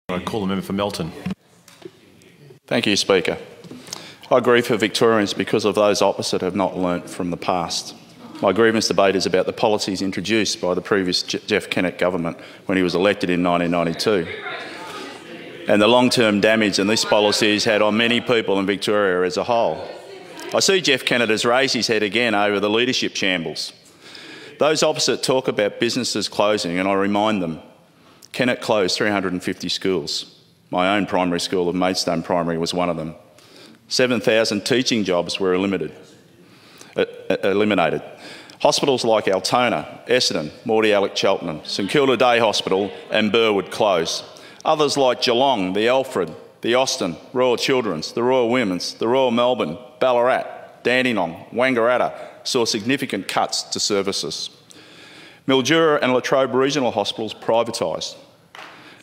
I call the member for Melton. Thank you, Speaker. I grieve for Victorians because of those opposite have not learnt from the past. My grievance debate is about the policies introduced by the previous Jeff Kennett government when he was elected in 1992, and the long-term damage that these policies had on many people in Victoria as a whole. I see Jeff Kennett has raised his head again over the leadership shambles. Those opposite talk about businesses closing, and I remind them, Kennett closed 350 schools. My own primary school of Maidstone Primary was one of them. 7,000 teaching jobs were eliminated. Hospitals like Altona, Essendon, Mordialloc Cheltenham, St Kilda Day Hospital and Burwood closed. Others like Geelong, the Alfred, the Austin, Royal Children's, the Royal Women's, the Royal Melbourne, Ballarat, Dandenong, Wangaratta saw significant cuts to services. Mildura and Latrobe Regional Hospitals privatised.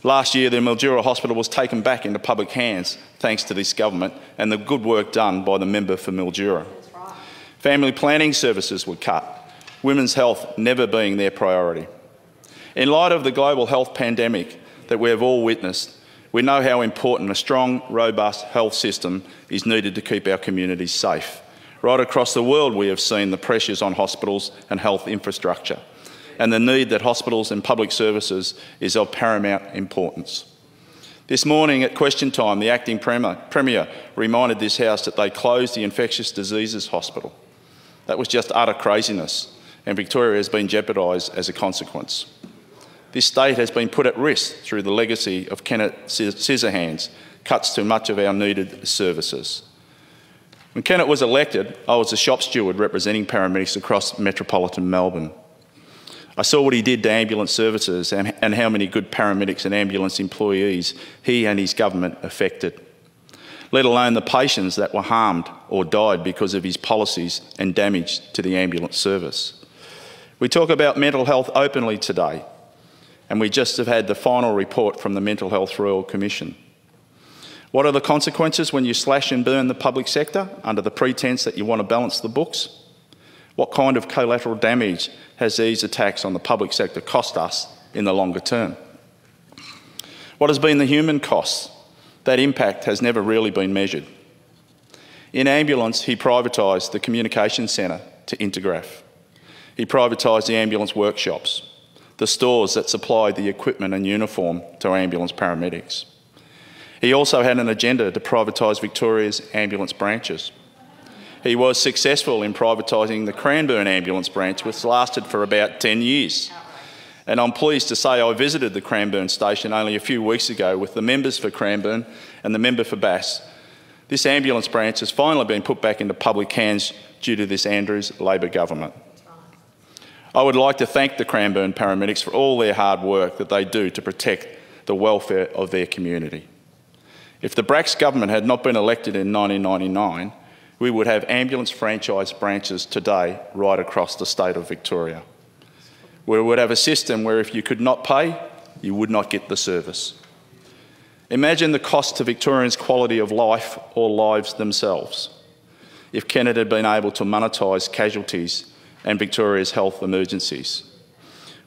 Last year, the Mildura Hospital was taken back into public hands thanks to this government and the good work done by the member for Mildura. Right. Family planning services were cut, women's health never being their priority. In light of the global health pandemic that we have all witnessed, we know how important a strong, robust health system is needed to keep our communities safe. Right across the world, we have seen the pressures on hospitals and health infrastructure, and the need that hospitals and public services is of paramount importance. This morning at question time, the acting Premier reminded this House that they closed the Infectious Diseases Hospital. That was just utter craziness, and Victoria has been jeopardised as a consequence. This state has been put at risk through the legacy of Kennett Scissorhands, cuts to much of our needed services. When Kennett was elected, I was a shop steward representing paramedics across metropolitan Melbourne. I saw what he did to ambulance services and how many good paramedics and ambulance employees he and his government affected, let alone the patients that were harmed or died because of his policies and damage to the ambulance service. We talk about mental health openly today, and we just have had the final report from the Mental Health Royal Commission. What are the consequences when you slash and burn the public sector under the pretence that you want to balance the books? What kind of collateral damage has these attacks on the public sector cost us in the longer term? What has been the human cost? That impact has never really been measured. In ambulance, he privatised the communication centre to Intergraph. He privatised the ambulance workshops, the stores that supplied the equipment and uniform to ambulance paramedics. He also had an agenda to privatise Victoria's ambulance branches. He was successful in privatising the Cranbourne ambulance branch, which lasted for about 10 years. And I'm pleased to say I visited the Cranbourne station only a few weeks ago with the members for Cranbourne and the member for Bracks. This ambulance branch has finally been put back into public hands due to this Andrews Labor government. I would like to thank the Cranbourne paramedics for all their hard work that they do to protect the welfare of their community. If the Bracks government had not been elected in 1999, we would have ambulance franchise branches today right across the state of Victoria. We would have a system where if you could not pay, you would not get the service. Imagine the cost to Victorians' quality of life or lives themselves if Kennett had been able to monetise casualties and Victoria's health emergencies.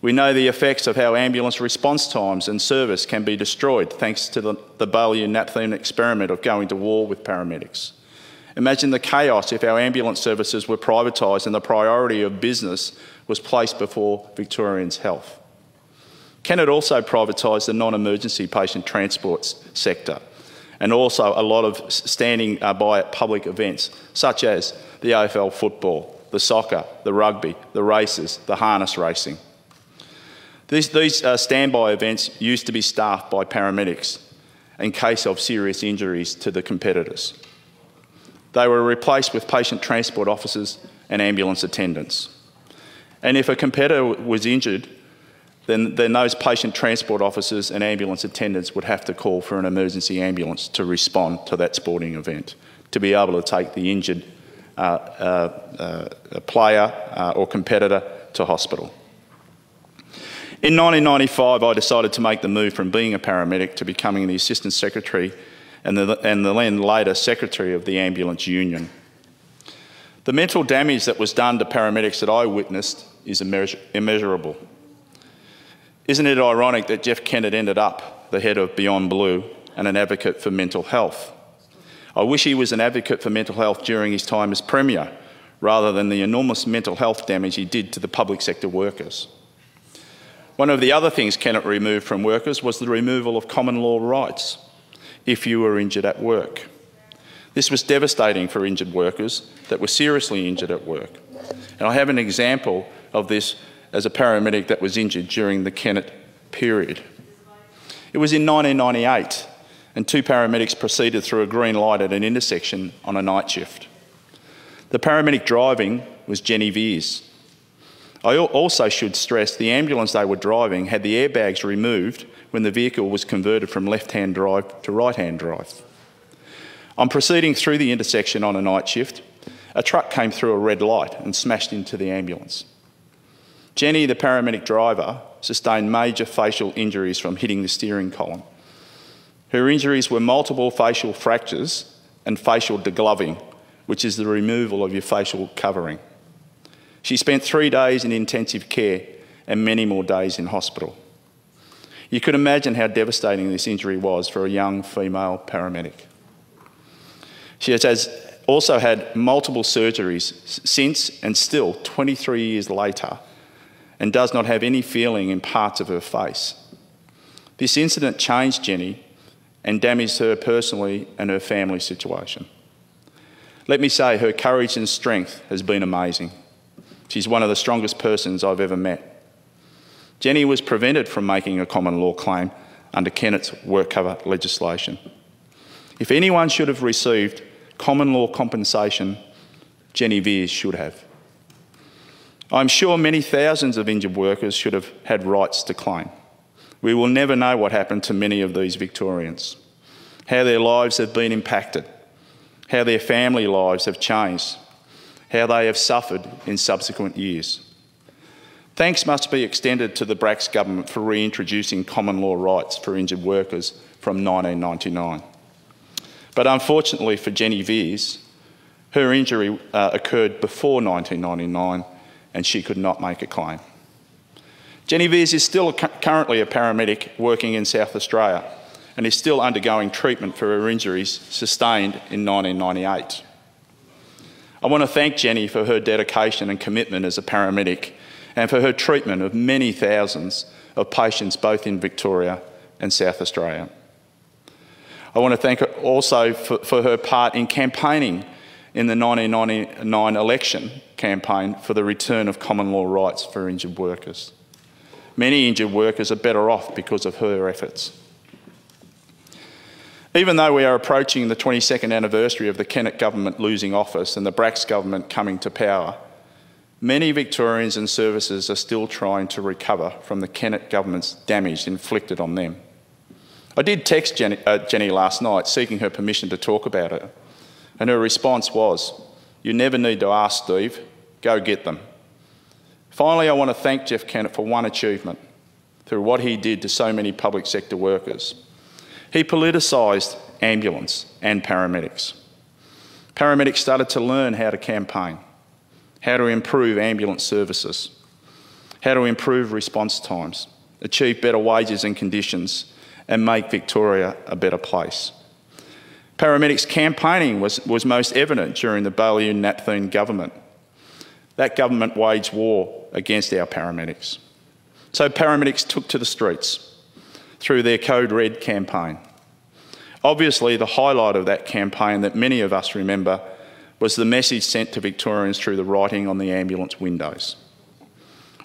We know the effects of how ambulance response times and service can be destroyed thanks to the Baillieu-Napthine experiment of going to war with paramedics. Imagine the chaos if our ambulance services were privatised and the priority of business was placed before Victorians' health. Kennett also privatised the non-emergency patient transport sector and also a lot of standing by at public events such as the AFL football, the soccer, the rugby, the races, the harness racing. These standby events used to be staffed by paramedics in case of serious injuries to the competitors. They were replaced with patient transport officers and ambulance attendants. And if a competitor was injured, then those patient transport officers and ambulance attendants would have to call for an emergency ambulance to respond to that sporting event, to be able to take the injured player or competitor to hospital. In 1995, I decided to make the move from being a paramedic to becoming the Assistant Secretary and then later Secretary of the Ambulance Union. The mental damage that was done to paramedics that I witnessed is immeasurable. Isn't it ironic that Jeff Kennett ended up the head of Beyond Blue and an advocate for mental health. I wish he was an advocate for mental health during his time as Premier, rather than the enormous mental health damage he did to the public sector workers. One of the other things Kennett removed from workers was the removal of common law rights if you were injured at work. This was devastating for injured workers that were seriously injured at work. And I have an example of this as a paramedic that was injured during the Kennett period. It was in 1998, and two paramedics proceeded through a green light at an intersection on a night shift. The paramedic driving was Jenny Veers. I also should stress the ambulance they were driving had the airbags removed when the vehicle was converted from left-hand drive to right-hand drive. On proceeding through the intersection on a night shift, a truck came through a red light and smashed into the ambulance. Jenny, the paramedic driver, sustained major facial injuries from hitting the steering column. Her injuries were multiple facial fractures and facial degloving, which is the removal of your facial covering. She spent 3 days in intensive care and many more days in hospital. You could imagine how devastating this injury was for a young female paramedic. She has also had multiple surgeries since and still 23 years later, and does not have any feeling in parts of her face. This incident changed Jenny and damaged her personally and her family situation. Let me say, her courage and strength has been amazing. She's one of the strongest persons I've ever met. Jenny was prevented from making a common law claim under Kennett's work cover legislation. If anyone should have received common law compensation, Jenny Veers should have. I'm sure many thousands of injured workers should have had rights to claim. We will never know what happened to many of these Victorians, how their lives have been impacted, how their family lives have changed, how they have suffered in subsequent years. Thanks must be extended to the Bracks government for reintroducing common law rights for injured workers from 1999. But unfortunately for Jenny Veers, her injury occurred before 1999 and she could not make a claim. Jenny Veers is still currently a paramedic working in South Australia and is still undergoing treatment for her injuries sustained in 1998. I want to thank Jenny for her dedication and commitment as a paramedic and for her treatment of many thousands of patients both in Victoria and South Australia. I want to thank her also for her part in campaigning in the 1999 election campaign for the return of common law rights for injured workers. Many injured workers are better off because of her efforts. Even though we are approaching the 22nd anniversary of the Kennett government losing office and the Bracks government coming to power, many Victorians and services are still trying to recover from the Kennett government's damage inflicted on them. I did text Jenny last night seeking her permission to talk about it, and her response was, "You never need to ask, Steve, go get them." Finally, I want to thank Jeff Kennett for one achievement through what he did to so many public sector workers. He politicised ambulance and paramedics. Paramedics started to learn how to campaign, how to improve ambulance services, how to improve response times, achieve better wages and conditions, and make Victoria a better place. Paramedics campaigning was most evident during the Baillieu-Napthine government. That government waged war against our paramedics. So paramedics took to the streets through their Code Red campaign. Obviously, the highlight of that campaign that many of us remember was the message sent to Victorians through the writing on the ambulance windows.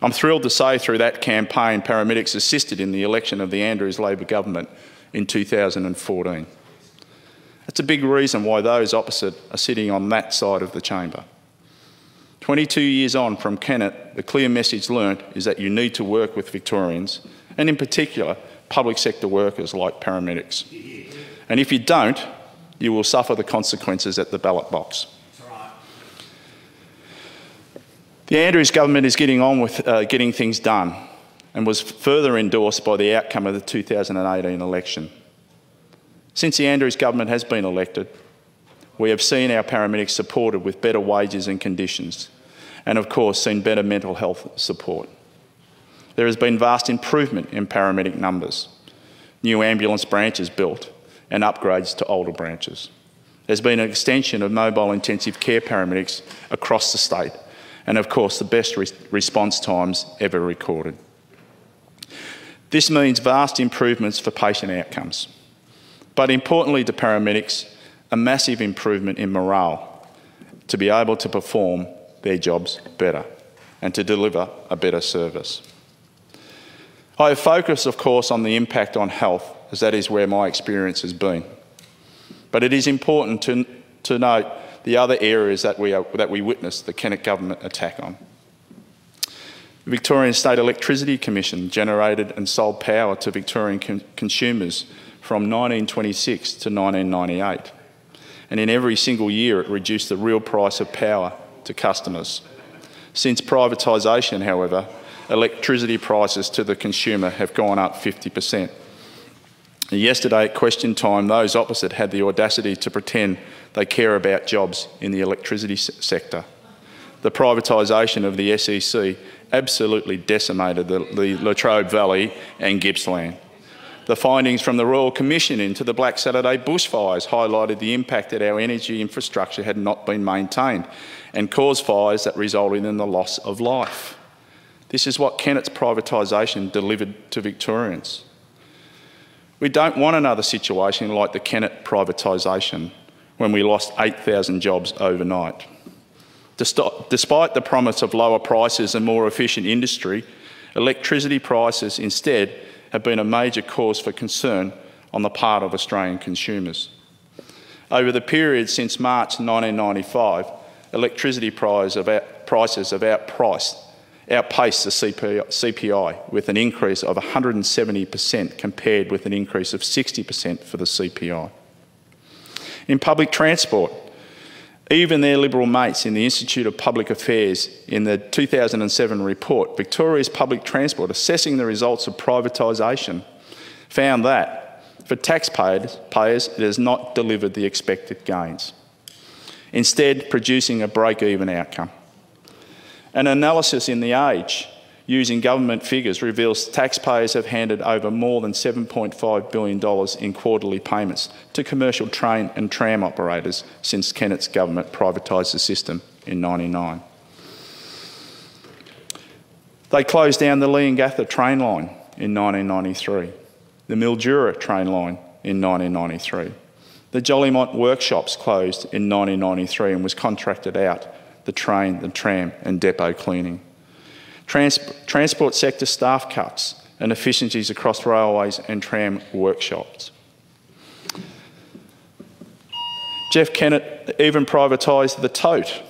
I'm thrilled to say through that campaign, paramedics assisted in the election of the Andrews Labor government in 2014. That's a big reason why those opposite are sitting on that side of the chamber. 22 years on from Kennett, the clear message learnt is that you need to work with Victorians, and in particular, public sector workers like paramedics. And if you don't, you will suffer the consequences at the ballot box. The Andrews government is getting on with getting things done and was further endorsed by the outcome of the 2018 election. Since the Andrews government has been elected, we have seen our paramedics supported with better wages and conditions, and of course seen better mental health support. There has been vast improvement in paramedic numbers. new ambulance branches built, and upgrades to older branches. There's been an extension of mobile intensive care paramedics across the state, and of course the best response times ever recorded. This means vast improvements for patient outcomes, but importantly to paramedics, a massive improvement in morale to be able to perform their jobs better and to deliver a better service. I have focused, of course, on the impact on health, as that is where my experience has been. But it is important to note the other areas that we witnessed the Kennett government attack on. The Victorian State Electricity Commission generated and sold power to Victorian consumers from 1926 to 1998. And in every single year it reduced the real price of power to customers. Since privatisation, however, electricity prices to the consumer have gone up 50%. Yesterday at question time, those opposite had the audacity to pretend they care about jobs in the electricity sector. The privatisation of the SEC absolutely decimated the Latrobe Valley and Gippsland. The findings from the Royal Commission into the Black Saturday bushfires highlighted the impact that our energy infrastructure had not been maintained and caused fires that resulted in the loss of life. This is what Kennett's privatisation delivered to Victorians. We don't want another situation like the Kennett privatisation when we lost 8,000 jobs overnight. Despite the promise of lower prices and more efficient industry, electricity prices instead have been a major cause for concern on the part of Australian consumers. Over the period since March 1995, electricity prices have outpaced the CPI with an increase of 170% compared with an increase of 60% for the CPI. In public transport, even their Liberal mates in the Institute of Public Affairs in the 2007 report, Victoria's Public Transport, assessing the results of privatisation, found that for taxpayers, it has not delivered the expected gains, instead producing a break-even outcome. An analysis in The Age using government figures reveals taxpayers have handed over more than $7.5 billion in quarterly payments to commercial train and tram operators since Kennett's government privatised the system in 1999. They closed down the Leongatha train line in 1993, the Mildura train line in 1993. The Jolimont workshops closed in 1993 and was contracted out the train, the tram and depot cleaning. Transport sector staff cuts and efficiencies across railways and tram workshops. Jeff Kennett even privatised the tote.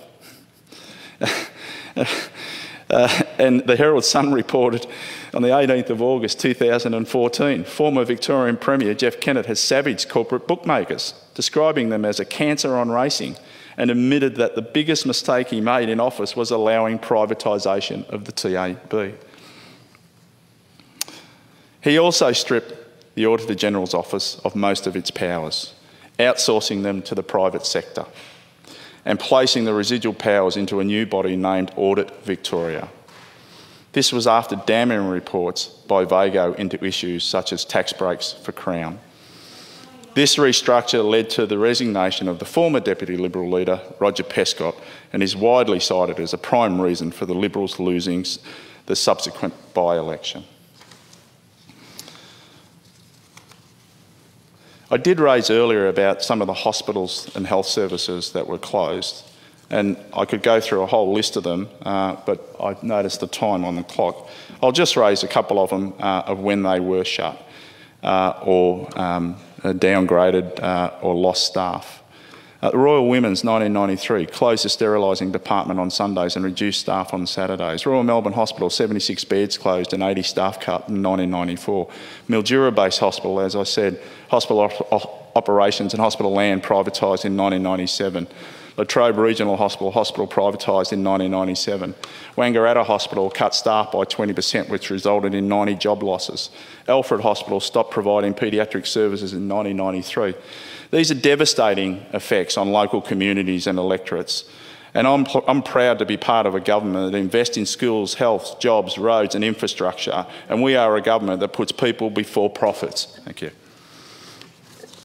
And the Herald Sun reported on the 18th of August 2014, former Victorian Premier Jeff Kennett has savaged corporate bookmakers, describing them as a cancer on racing, and admitted that the biggest mistake he made in office was allowing privatisation of the TAB. He also stripped the Auditor General's Office of most of its powers, outsourcing them to the private sector and placing the residual powers into a new body named Audit Victoria. This was after damning reports by Vago into issues such as tax breaks for Crown. This restructure led to the resignation of the former Deputy Liberal leader, Roger Pescott, and is widely cited as a prime reason for the Liberals losing the subsequent by-election. I did raise earlier about some of the hospitals and health services that were closed, and I could go through a whole list of them, but I've noticed the time on the clock. I'll just raise a couple of them of when they were shut or downgraded or lost staff. The Royal Women's 1993 closed the sterilising department on Sundays and reduced staff on Saturdays. Royal Melbourne Hospital, 76 beds closed and 80 staff cut in 1994. Mildura Base Hospital, as I said, hospital operations and hospital land privatised in 1997. Latrobe Regional Hospital privatised in 1997. Wangaratta Hospital cut staff by 20%, which resulted in 90 job losses. Alfred Hospital stopped providing paediatric services in 1993. These are devastating effects on local communities and electorates, And I'm proud to be part of a government that invests in schools, health, jobs, roads and infrastructure. And we are a government that puts people before profits. Thank you.